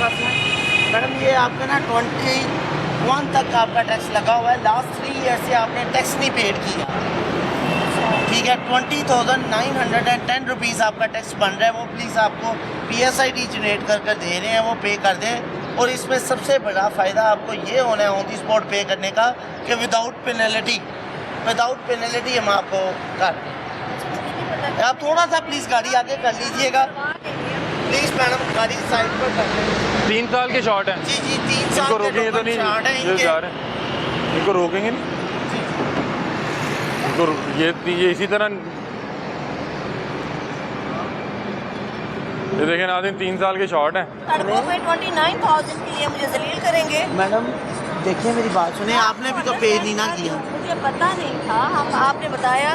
पास में? मैडम ये आपका ना 21 तक आपका टैक्स लगा हुआ है। लास्ट 3 ईयर से आपने टैक्स नहीं पेड किया, ठीक है। 20,910 रुपीज़ आपका टैक्स बन रहा है, वो प्लीज़ आपको PSID जनरेट कर कर दे रहे हैं, वो पे कर दें। और इसमें सबसे बड़ा फ़ायदा आपको ये होना है ऑन दी स्पॉट पे करने का कि विदाउट पेनल्टी हम आपको कर दें। आप थोड़ा सा प्लीज़ गाड़ी आगे कर लीजिएगा प्लीज़ मैडम, गाड़ी साइड पर कर लें। 3 साल के शॉर्ट हैं जी 3 साल इनको रोकेंगे तो नहीं, शॉर्ट है ये जा रहे हैं, इनको रोकेंगे नहीं, इनको ये इसी तरह ये देखें नाज़रीन 3 साल के शॉर्ट हैं। 29,000 के लिए मुझे जलील करेंगे। मैडम देखिए मेरी बात सुने, आपने भी तो पे नहीं ना किया। मुझे पता नहीं था, हम आपने बताया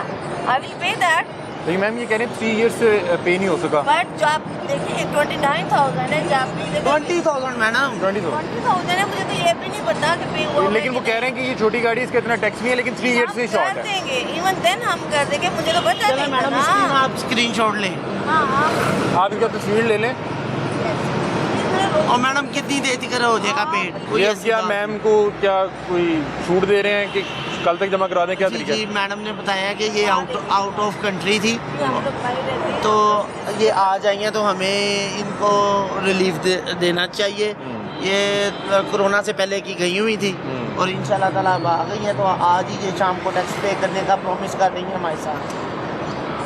आई विल पे दैट। लेकिन मैम ये कह रहे हैं 3 ईयर्स से पे नहीं हो सका। बट जो आप देखिए 29,000 है, जो आप 20,000 मैडम 20,000 है, मुझे तो ये भी नहीं पता कि पे हुआ। लेकिन वो कह रहे हैं कि ये छोटी गाड़ी इसका इतना टैक्स नहीं है, लेकिन 3 ईयर्स से शॉर्ट है। देंगे इवन देन हम कर देंगे, मुझे तो पता चलो नहीं मैडम था। आप स्क्रीनशॉट लें हाँ आप इसका तस्वीर ले लें। और मैडम कितनी देर तक हो जाएगा पेड? ये अब क्या मैम को क्या कोई छूट दे रहे हैं कि कल तक जमा करा दें, क्या जी तरीका जी मैडम ने बताया कि ये आउट ऑफ कंट्री थी, हम लोग भाई रहते हैं। तो ये आ जाइए तो हमें इनको रिलीफ देना चाहिए। ये कोरोना से पहले की गई हुई थी और इंशाल्लाह ताला अब आ गई हैं, तो आज ही ये शाम को टैक्स पे करने का प्रॉमिस कर रही हैं हमारे साथ।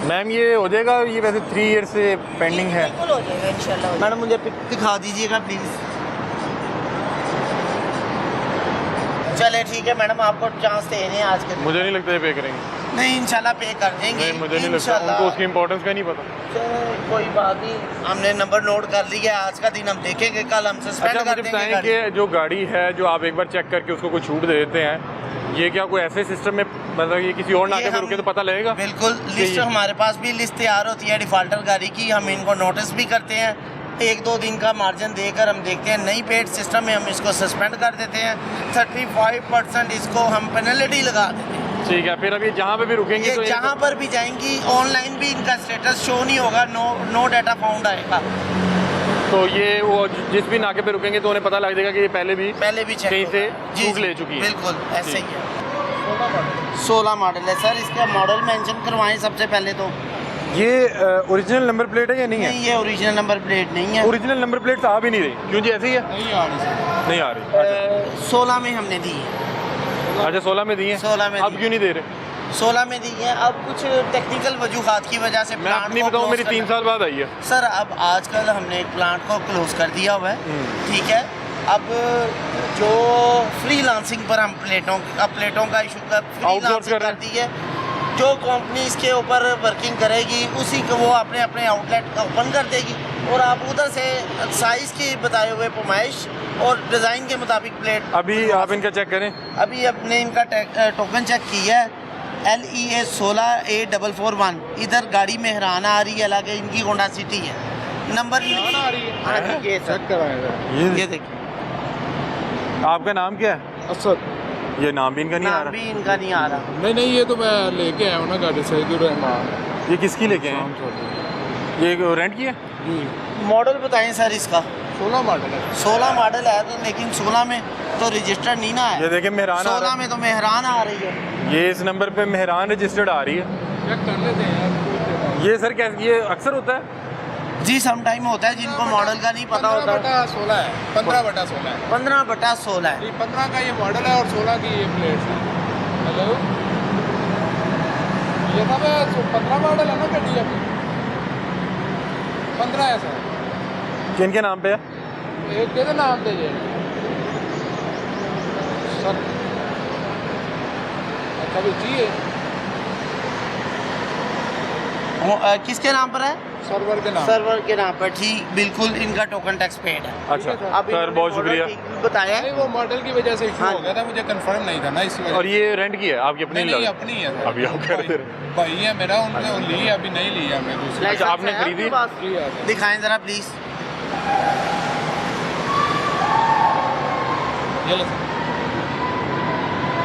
मैम ये हो जाएगा, ये वैसे 3 ईयर्स से पेंडिंग है। बिल्कुल हो जाएगा इंशाल्लाह। मैडम मुझे पिक दिखा दीजिएगा प्लीज़। चले ठीक है मैडम, आपको चांस दे रहे हैं आज के दिन। मुझे नहीं लगता ये पे करेंगे। नहीं इंशाल्लाह पे कर देंगे। नहीं मुझे नहीं लगता, उनको उसकी इम्पोर्टेंस का नहीं पता। चलो कोई बात नहीं, हमने नंबर नोट कर लिया, आज का दिन हम देखेंगे, कल हम सस्पेंड अच्छा कर मुझे देंगे बताएं गाड़ी। कि जो गाड़ी है जो आप एक बार चेक करके उसको कोई छूट दे देते हैं, ये क्या कोई ऐसे सिस्टम में मतलब ये किसी और नाके पे रुके तो पता लगेगा? बिल्कुल, लिस्ट हमारे पास भी लिस्ट तैयार होती है डिफॉल्टर गाड़ी की, हम इनको नोटिस भी करते हैं। 1-2 दिन का मार्जिन देकर हम देखते हैं, नहीं पेड सिस्टम में हम इसको सस्पेंड कर देते हैं। 35% इसको हम पेनल्टी लगा देते हैं। ठीक है, फिर अभी जहाँ पे भी रुकेंगे ये तो जहाँ पर भी जाएंगी ऑनलाइन भी इनका स्टेटस शो नहीं होगा, नो डाटा फाउंड आएगा। तो ये वो जिस भी नाके पे रुकेंगे तो उन्हें पता लग जाएगा कि ये पहले भी चेक कहीं से जी छूट ले चुकी है। बिल्कुल ऐसे ही है। 16 मॉडल है सर, इसका मॉडल मेंशन करवाएं सबसे पहले तो। ये ओरिजिनल नंबर प्लेट है या नहीं है? नहीं, ये ओरिजिनल नंबर प्लेट नहीं है। ओरिजिनल नंबर प्लेट आ भी नहीं रही, क्यों जी ऐसे ही है? नहीं आ रही। अच्छा 16 में हमने दी है। अच्छा 16 में दी है, 16 में अब दी क्यों नहीं दे रहे? 16 में दी है, अब कुछ टेक्निकल वजूहात की वजह से मैं प्लांट अपनी को बताऊँ, close मेरी करना- 3 साल बाद आई है। सर अब आजकल हमने प्लांट को क्लोज कर दिया हुआ है, ठीक है। अब जो फ्रीलांसिंग पर हम प्लेटों का इशू कर Outsource कर रहे दी है, जो कंपनी इसके ऊपर वर्किंग करेगी उसी को वो अपने आउटलेट ओपन कर देगी और आप उधर से साइज़ की बताए हुए पैमाइश और डिज़ाइन के मुताबिक प्लेट। अभी आप इनका चेक करें। अभी अपने इनका टोकन चेक किया है, LEA 16A441। इधर गाड़ी मेहरान आ रही है, अलग इनकी होंडा सिटी है, नंबर आ रही है। हाँ जी, ये सर ये देखिए। आपका नाम क्या है? असद। ये नाम भी इनका नहीं आ नाम रहा। भी इनका नहीं आ रहा। नहीं ये तो मैं लेके आया हूँ ना गाड़ी सईदुर रहमान। ये किसकी लेके हैं? ये रेंट की है? मॉडल बताएं सर इसका। 16 मॉडल है। 16 मॉडल है तो, लेकिन 16 में तो रजिस्टर्ड नहीं ना है। ये देखें मेहरान आ 16 रहा में तो मेहरान आ रही है। है। ये इस नंबर पे मेहरान रजिस्टर्ड आ रही है। चेक कर लेते हैं यार। ये सर क्या ये अक्सर होता है? जी सम टाइम होता है, जिनको मॉडल का नहीं पता होता। 15/16 है। 15/16 है। 15/16 है। 15 का ये मॉडल है और 16 की ये प्लेट है। हेलो ये था मैं 15 मॉडल है ना गाड़ी अभी 15 है सर। किनके नाम पे है? एक के नाम पे ये सर कभी चाहिए किसके नाम पर है? सर्वर के नाम। सर्वर के नाम पर, ठीक बिल्कुल। इनका टोकन टैक्स पेड है। अच्छा अब सर बहुत शुक्रिया। बताया नहीं वो मॉडल की वजह से इशू हाँ। हो गया था, मुझे कंफर्म नहीं था ना इस वजह। और ये रेंट की है आपकी अपनी? नहीं अपनी है सर। अभी आप कर दे रहे। भाई है मेरा, उनने ली है, अभी नहीं ली है हमने दूसरी। अच्छा, आपने है खरीदी? आपके पास? जी है सर। दिखाएं जरा प्लीज। ये लो सर।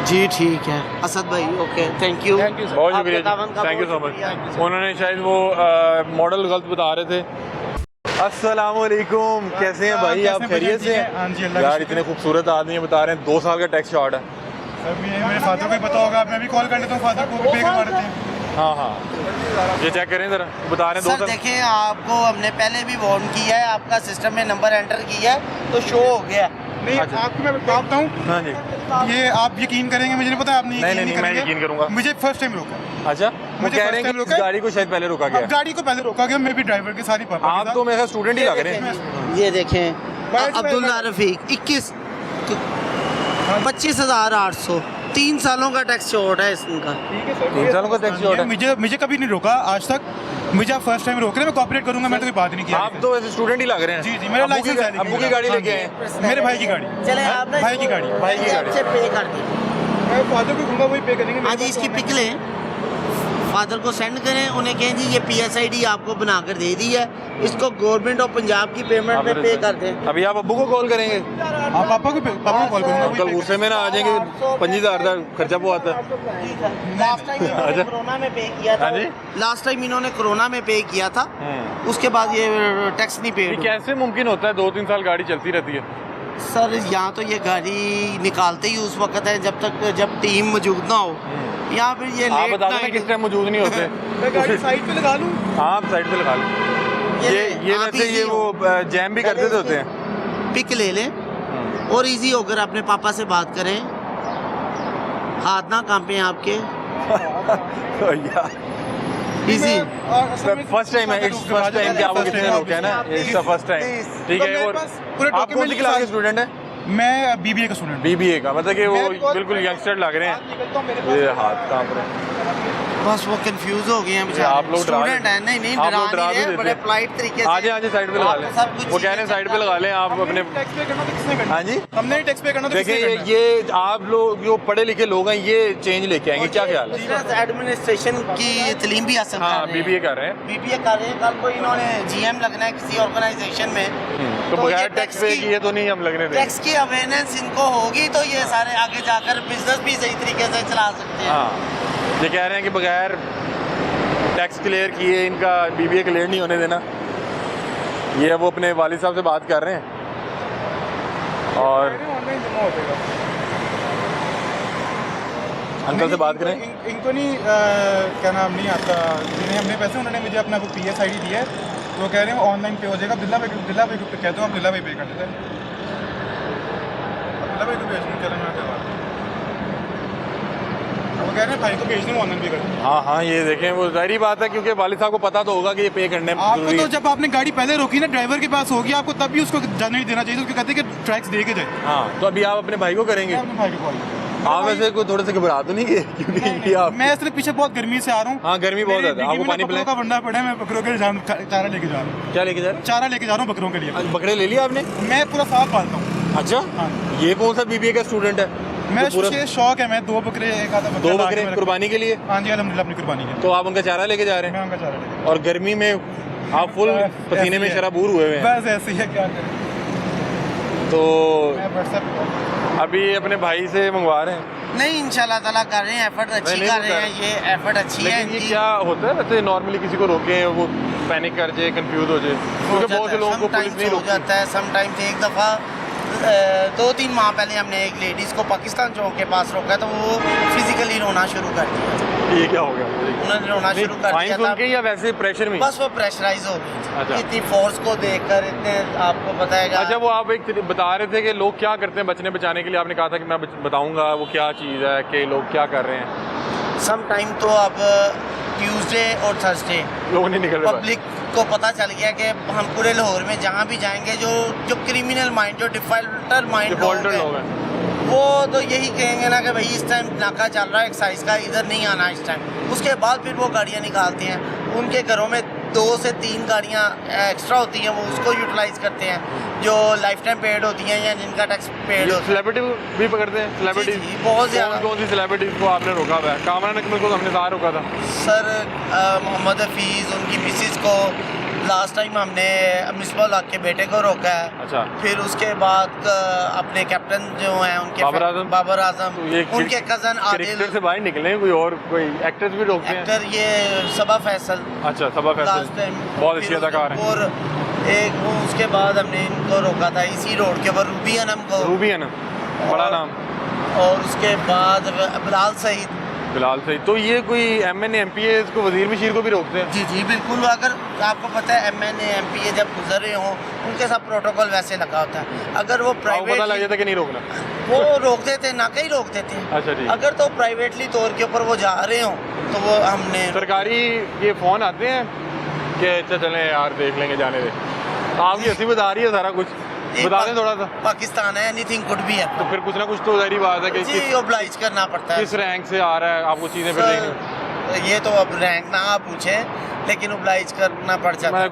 जी ठीक है असद भाई, okay thank you. Thank you sir. बहुत आपके शुक्रिया तावन का थैंक यू सो बहुत मच। शुक्रिया। उन्होंने शायद वो मॉडल गलत बता रहे थे। अस्सलामुअलैकुम, कैसे हैं भाई आप? खैरियत से हैं? हाँ जी, अल्लाह यार इतने खूबसूरत आदमी हैं, बता रहे हैं 2 साल का टैक्स शॉर्ट है। सर ये मेरे फादर को ही पता होगा, मैं भी कॉल कर लेता हूँ फादर को, पे करवा देते हैं। हाँ हाँ, ये चेक करें जरा, बता रहे हैं 2 सर साल। देखें, आपको हमने पहले भी वार्न किया है, आपका सिस्टम में नंबर एंटर किया है तो शो हो गया। नहीं अच्छा। आपको मैं बताता हूँ, हाँ जी, ये आप यकीन करेंगे, मुझे नहीं पता, आप नहीं, नहीं, मैं यकीन करूंगा। मुझे फर्स्ट टाइम रोका। अच्छा, वो मुझे कह first रहे हैं time कि रोका इस है। गाड़ी को शायद पहले रोका अब गया। गाड़ी को पहले रोका गया, मैं भी ड्राइवर के साथ ही पापा आप तो मेरे साथ स्टूडेंट ही लग रहे हैं। ये देखें अब्दुल्ला रफीक 21 25,800 3 सालों का टैक्स शॉर्ट है इसका। 3 सालों का टैक्स शॉर्ट है। मुझे कभी नहीं रोका आज तक, मुझे आप फर्स्ट टाइम रोक रहे हैं, मैं कॉपरेट करूंगा, मैंने तो कोई बात नहीं किया। आप तो ऐसे स्टूडेंट ही लग रहे हैं। जी जी, मेरा लाइसेंस है, अब्बू की गाड़ी लेके आए। मेरे भाई की गाड़ी। चले आप ना भाई की गाड़ी। भाई की गाड़ी से पे कर दें। मैं फादर को दूंगा, वही पे करेंगे। हाँ जी, इसकी पिक लें, फादर को सेंड करें, उन्हें कहें जी ये PSID आपको बनाकर दे दी है, इसको गवर्नमेंट ऑफ पंजाब की पेमेंट में पे कर दें। अभी आप अब्बू को कॉल करेंगे? आप पापा को कॉल करूंगा। अंकल गुस्से में ना आ जाएंगे, 25,000 का खर्चा बहुत आता है। लास्ट टाइम इन्होंने अच्छा। कोरोना में पे किया था। हाँ जी? लास्ट टाइम इन्होंने कोरोना में पे किया था, उसके बाद ये टैक्स नहीं पे। ये कैसे मुमकिन होता है 2-3 साल गाड़ी चलती रहती है? सर यहाँ तो ये गाड़ी निकालते ही उस वक्त है जब टीम मौजूद ना हो। यहाँ पे ये आप लेट बता दें नाइट किस टाइम मौजूद नहीं होते। मैं गाड़ी साइड पे लगा लूं। हाँ, आप साइड पे लगा लें। ये आप वैसे easy ये हो। वो जैम भी कर देते होते हैं। पिक ले लें और इजी होकर अपने पापा से बात करें, हाथ ना कांपे आपके। इजी फर्स्ट टाइम है, इट्स फर्स्ट टाइम कि आपको कितने रोके हैं ना, इट्स द फर्स्ट टाइम। ठीक है। और आप कौन सी क्लास के स्टूडेंट हैं? मैं BBA का स्टूडेंट। BBA का, मतलब कि वो बिल्कुल यंगस्टर लग रहे हैं। ये हाथ कांप रहे हैं। बस वो कंफ्यूज हो गए हैं ये आप लोग डरा स्टूडेंट है। नहीं नहीं, आप लोग डरा डरा नहीं भी रहे, देते बड़े हैं। पोलाइट तरीके से। आजे साइड पे लगा लें। सब कुछ वो कह रहे हैं साइड पे लगा लें आप अपने। टैक्स पे करना तो किसने करना? हाँ जी, हमने ही टैक्स पे करना तो देखिए किसने करना? ये आप लोग जो पढ़े लिखे लोग हैं ये चेंज लेके आएंगे, क्या ख्याल है? एडमिनिस्ट्रेशन की तालीम भी हासिल हाँ, कर रहे हैं। BBA कर रहे हैं। BBA कर रहे हैं, कल को इन्होंने GM लगना है किसी ऑर्गेनाइजेशन में, तो तो बगैर ये टैक्स पे किए तो नहीं हम लगने देंगे। टैक्स की अवेयरनेस इनको होगी तो ये सारे आगे जाकर बिजनेस भी सही तरीके से चला सकते हैं। हाँ, ये कह रहे हैं कि बगैर टैक्स क्लियर किए इनका BBA क्लियर नहीं होने देना। ये वो अपने वालिद साहब से बात कर रहे हैं और ऑनलाइन जमा हो जाएगा। अंकल से बात करें। इनको नहीं क्या नाम नहीं आता, जिन्हें हमने पैसे, उन्होंने मुझे अपना वो PSID दिया है, तो कह रहे हैं ऑनलाइन पे हो जाएगा। दिल्ला भाई को कहते हो, आप दिल्ला भाई पे कर देते हैं। दिल्ला भाई को भेज दूँ, चलो मैं करवा दूँ। वो कह रहे हैं भाई को भेज दूँ, ऑनलाइन पे कर दूँ। हाँ हाँ, ये देखें, वो जाहिर बात है क्योंकि वालिद साहब को पता तो होगा कि ये पे करने आपको जरूरी तो है। जब आपने गाड़ी पहले रोकी ना, ड्राइवर के पास होगी, आपको तब भी उसको जाने नहीं देना चाहिए। उसको कहते हैं कि टैक्स दे के जाए। हाँ, तो अभी आप अपने भाई को करेंगे। मैं अपने भाई को कॉल आप वैसे कोई थोड़े से घबरा तो नहीं गए क्योंकि ये आप? मैं इसलिए पीछे बहुत गर्मी से आ रहा हूँ। हाँ, गर्मी बहुत मेरी ज़्यादा। आपको डिग्गी में पानी बकरों पिलाएं? का वंडा पड़ा है, मैं बकरों के चारा लेके जा रहा हूँ। क्या लेके जा रहे चारा लेके जा रहा हूँ बकरों के लिए। हैं? बकरे ले लिया आपने? मैं पूरा साल पालता हूँ। अच्छा, हाँ। ये कौन सा BBA का स्टूडेंट है? मैं तो पूरा मुझे शौक है, मैं 2 बकरे, एक आधा बकरा 2 ला के बकरे मैं कुर्बानी के लिए? हाँ जी, अल्हम्दुलिल्लाह अपनी कुर्बानी के। तो आप उनका चारा लेके जा रहे मैं हैं उनका चारा लेके। और गर्मी में आप फुल पसीने में शराबूर हुए हुए हैं। बस ऐसे ही है, क्या करें। तो मैं WhatsApp अभी अपने भाई से मंगवा रहे हैं। नहीं, इंशाल्लाह ताला कर रहे हैं, एफर्ट अच्छी नहीं कर रहे बता हैं, ये एफर्ट अच्छी है लेकिन ये इनकी। क्या होता है वैसे नॉर्मली किसी को रोके वो पैनिक कर जाए, कंफ्यूज हो जाए, क्योंकि बहुत से लोगों को पुलिस नहीं हो रोकती। जाता है समटाइम्स। एक दफ़ा 2-3 माह पहले हमने एक लेडीज़ को पाकिस्तान चौक के पास रोका तो वो फिजिकली रोना शुरू कर दिया। ये क्या हो गया? उन्होंने रोना शुरू कर फाइन दिया सुन था, के या वैसे प्रेशर में? बस वो प्रेशराइज हो गई अच्छा। इतनी फोर्स को देखकर, इतने आपको बताएगा। अच्छा, वो आप एक बता रहे थे कि लोग क्या करते हैं बचने बचाने के लिए, आपने कहा था कि मैं बताऊंगा वो क्या चीज़ है कि लोग क्या कर रहे हैं। सम टाइम तो अब ट्यूसडे और थर्सडे लोग नहीं निकल रहे। पब्लिक को पता चल गया कि हम पूरे लाहौर में जहाँ भी जाएंगे, जो क्रिमिनल माइंड, जो डिफॉल्टर माइंड डिफॉल्टर लोग हैं। वो तो यही कहेंगे ना कि भाई इस टाइम नाका चल रहा है एक्साइज का, इधर नहीं आना इस टाइम। उसके बाद फिर वो गाड़ियाँ निकालते हैं, उनके घरों में 2 से 3 गाड़ियाँ एक्स्ट्रा होती हैं, वो उसको यूटिलाइज करते हैं, जो लाइफ टाइम पेड होती हैं या जिनका टैक्स पेड होता है। सेलिब्रिटी भी पकड़ते हैं? सेलिब्रिटी जी, बहुत ज़्यादा। कौन सी सेलिब्रिटीज़ को आपने रोका हुआ है? कामरान अकमल को तो हमने सारा रोका था सर। मोहम्मद हफीज़, उनकी मिसिज़ को लास्ट टाइम हमने मिसबाह के बेटे को रोका है। अच्छा। फिर उसके बाद अपने कैप्टन जो हैं उनके बाबर आजम, तो ये उनके कज़न आदिल क्रिकेटर से बाहर निकले, कोई और कोई एक्टर्स भी रोकते हैं? एक्टर ये सबा फैसल। अच्छा, सबा फैसल लास्ट टाइम बहुत अच्छी अदाकार हैं। और एक वो उसके बाद हमने इनको रोका था इसी रोड के ऊपर रूबी अनम को, रूबी है ना, बड़ा नाम, और उसके बाद बिलाल सईद। बिलाल सही। तो ये कोई MNA MPA को वजीर बशीर को भी रोकते हैं? जी जी बिल्कुल, अगर आपको पता है MNA MPA जब गुजर रहे हों उनके साथ प्रोटोकॉल वैसे लगा होता है। अगर वो आपको पता लग प्राइवेट जाता कि नहीं रोकना? वो रोक देते ना, कहीं रोक देते हैं। अच्छा ठीक। अगर तो प्राइवेटली तौर के ऊपर वो जा रहे हों तो वो हमने सरकारी ये फ़ोन आते हैं कि अच्छा चलें यार देख लेंगे, जाने दे। आपकी हंसी बता रही है सारा कुछ, बता दें थोड़ा सा। पाकिस्तान है, एनीथिंग कुड भी है, तो फिर कुछ ना कुछ तो जाहिर बात है कि जी ओब्लाइज करना पड़ता है। किस रैंक से आ रहा है आपको चीज़ें फिर देंगे। ये तो अब रैंक ना आप पूछें, लेकिन ओब्लाइज करना पड़ जाता है।